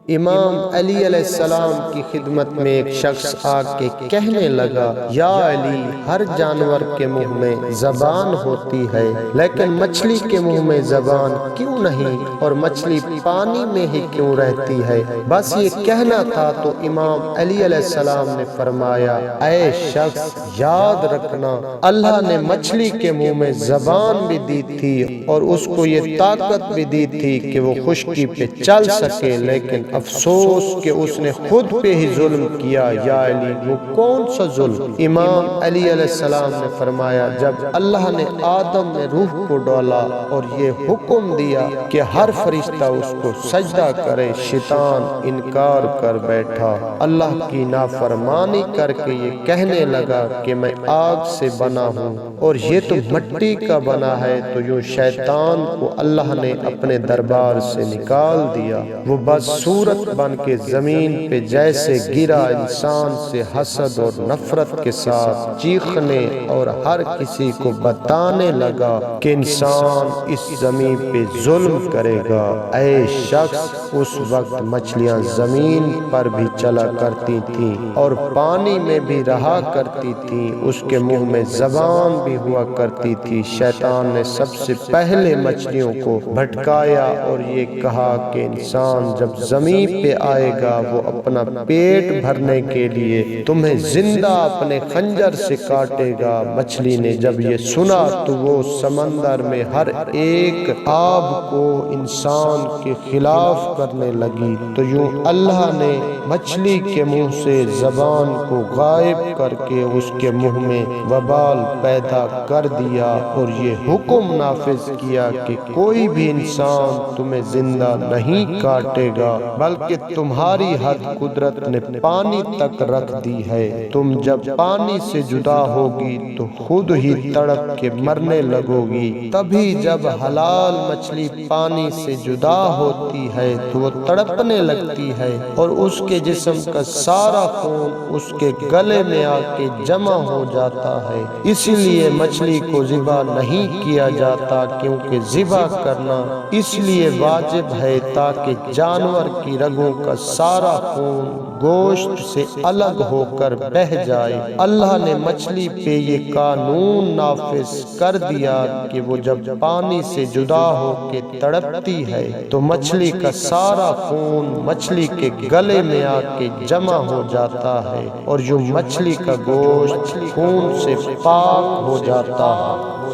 امام علی علیہ السلام کی خدمت میں ایک شخص آ کے کہنے لگا، یا علی، ہر جانور کے منہ میں زبان ہوتی ہے لیکن مچھلی کے منہ میں زبان کیوں نہیں، اور مچھلی پانی میں ہی کیوں رہتی ہے؟ بس یہ کہنا تھا تو امام علی علیہ السلام نے فرمایا، اے شخص، یاد رکھنا اللہ نے مچھلی کے منہ میں زبان بھی دی تھی اور اس کو یہ طاقت بھی دی تھی کہ وہ خشکی پہ چل سکے، لیکن افسوس کہ اس نے خود پہ ہی ظلم کیا۔ یا علی، وہ کون سا ظلم؟ امام علی علیہ السلام نے فرمایا، جب اللہ نے آدم میں روح کو ڈالا اور یہ حکم دیا کہ ہر فرشتہ اس کو سجدہ کرے، شیطان انکار کر بیٹھا، اللہ کی نافرمانی کر کے یہ کہنے لگا کہ میں آگ سے بنا ہوں اور یہ تو مٹی کا بنا ہے، تو یوں شیطان کو اللہ نے اپنے دربار سے نکال دیا۔ وہ بس صورت بن کے زمین پہ جیسے گرا، انسان سے حسد اور نفرت کے ساتھ چیخنے اور ہر کسی کو بتانے لگا کہ انسان اس زمین پہ ظلم کرے گا۔ اے شخص، اس وقت مچھلیاں زمین پر بھی چلا کرتی تھیں اور پانی میں بھی رہا کرتی تھیں، اس کے منہ میں زبان بھی ہوا کرتی تھی۔ شیطان نے سب سے پہلے مچھلیوں کو بھٹکایا اور یہ کہا کہ انسان جب زمین پہ آئے گا وہ اپنا پیٹ بھرنے کے لیے تمہیں زندہ اپنے خنجر سے کاٹے گا۔ مچھلی نے جب یہ سنا تو وہ سمندر میں ہر ایک آب کو انسان کے خلاف کرنے لگی، تو یوں اللہ نے مچھلی کے منہ سے زبان کو غائب کر کے اس کے منہ میں وبال پیدا کر دیا اور یہ حکم نافذ کیا کہ کوئی بھی انسان تمہیں زندہ نہیں کاٹے گا، بلکہ تمہاری حد قدرت نے پانی تک رکھ دی ہے۔ تم جب پانی سے جدا ہوگی تو خود ہی تڑپ کے مرنے لگو گی۔ تبھی جب حلال مچھلی پانی سے جدا ہوتی ہے تو وہ تڑپنے لگتی ہے اور اس کے جسم کا سارا خون اس کے گلے میں آ کے جمع ہو جاتا ہے۔ اسی لیے مچھلی کو ذبح نہیں کیا جاتا، کیونکہ ذبح کرنا اس لیے واجب ہے تاکہ جانور کی رگوں کا سارا خون گوشت سے الگ ہو کر بہہ جائے۔ اللہ نے مچھلی پہ یہ قانون نافذ کر دیا کہ وہ جب پانی سے جدا ہو کے تڑپتی ہے تو مچھلی کا سارا خون مچھلی کے گلے میں آ کے جمع ہو جاتا ہے اور یوں مچھلی کا گوشت خون سے پاک ہو جاتا ہے۔